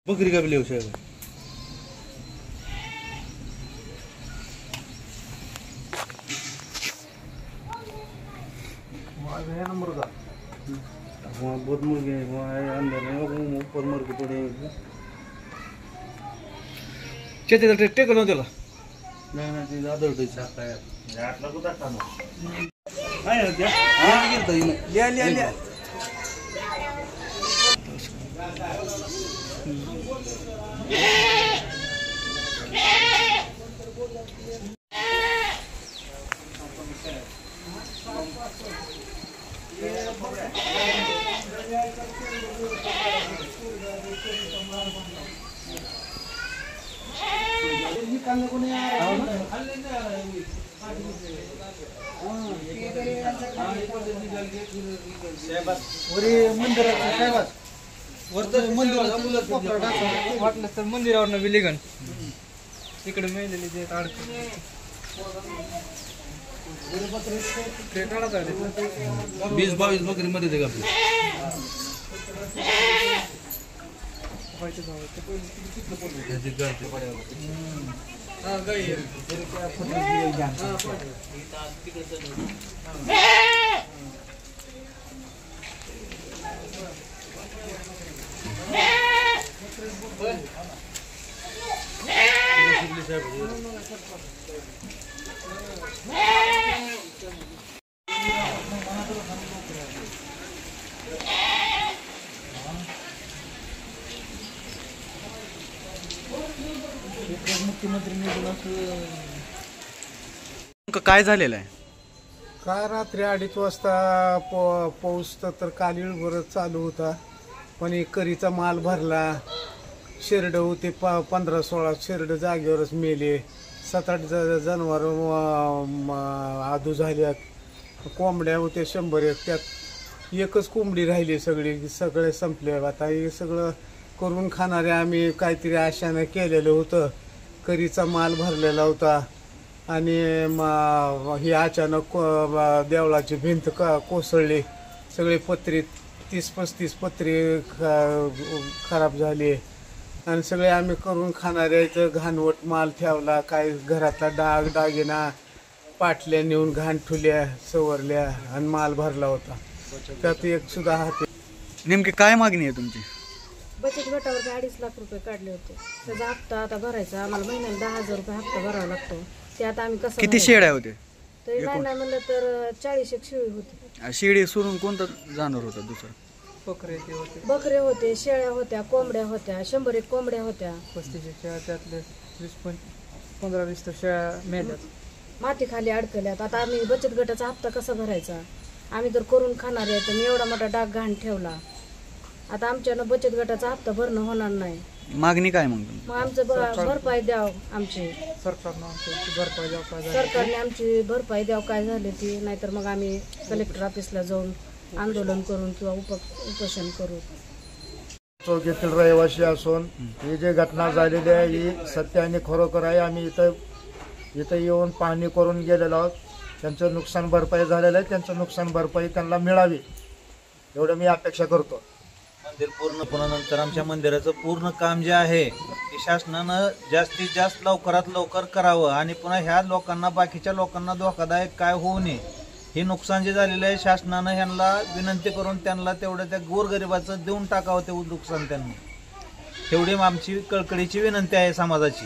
बकरी का भी ले उसे वहाँ मुर्गा वहाँ बहुत मुर्गे हैं, वहाँ है अंदर है, वो ऊपर मुर्गे पड़े हैं। चेते तो टेक करो चला नहीं ते ज़्यादा उठे चाहता है यार लगो तो टानो आया क्या हाँ गिरता ही नहीं लिया लिया लिया निकालने को नहीं आ रहा है वाटलं तर मंदिरावर विलिगन तिकडे मेलेली ते अडकून ते काढत आले 20-22 बकरी मध्ये ते आपली हा गाई काय झालेलं आहे काय रात्री 2:30 वाजता पाऊस तर कालीळभर चालू होता पण करीचा माल भरला शेरड होते 15-16 शेरड जागेवरच मेले 7-8 जनावर आदू झाल्यात कोंबड्या होते 100 त्यात एकच कोंबडी राहिली सगळे संपले आता हे सगळं करून खाणारे आम्ही काहीतरी आशाने केलेलं होतं करीचा माल भरलेला होता आणि ही अचानक देवळाची भिंत कोसळली सगळे पत्रे 30-35 पत्रे खराब झाले आणि सगळे आम्ही करून खाणारे घाणवट माल ठेवला काय घरातला दागिना पाटल्या नेऊन घाण ठुल्या सवरल्या आणि माल भरला होता त्यात एक सुद्धा हात नेमकी काय मागणी आहे तुमची बचत गटावर 2.5 लाख रुपये काढले होते त्याचा हप्ता आता भरायचा आम्हाला महिन्याला 10,000 रुपये हप्ता भरावा लागतो ते आता आम्ही कसं किती शेळ्या होते तरी नाही म्हणलं तर 40 शेळी होती शेळी सोडून कोणतं जानवर होतं दुसरं बकरे होते शेळ्या होत्या कोंबड्या होत्या 100 कोंबड्या होत्या 35 शेळ्या त्यातले 15-20 तर शेळ्या मेल्यात माती खाली अडकल्यात आता आम्ही बचत गटाचा हप्ता कसा भरायचा आम्ही तर करून खाणार आहे तर मी एवढा मोठा डाग घाण ठेवला आता आमच्यानं बचत गटाचा हप्ता भरणं होणार नाही मागणी काय मग आमचं भरपाई द्याव आमची सरकारने आमची भरपाई द्याव काय झाले ती नाहीतर मग आम्ही कलेक्टर ऑफिसला जाऊन आंदोलन करून किंवा उपोषण करू चौकीतील रहिवासी असून ही जी घटना झालेली आहे ही सत्य आणि खरोखर आहे आम्ही इथं येऊन पाहणी करून गेलेलो आहोत त्यांचं नुकसान भरपाई झालेलं आहे त्यांचं नुकसान भरपाई त्यांना मिळावी एवढं मी अपेक्षा करतो मंदिर पूर्ण पुन्हा आमच्या मंदिराचं पूर्ण काम जे आहे ते शासनानं जास्तीत जास्त लवकरात लवकर करावं आणि पुन्हा ह्या लोकांना बाकीच्या लोकांना धोकादायक काय होऊ नये हे नुकसान जे झालेलं आहे शासनानं ह्यांना विनंती करून त्यांना तेवढं त्या गोरगरिबाचं देऊन टाकावं ते नुकसान त्यांनी तेवढी आमची कळकळीची विनंती आहे समाजाची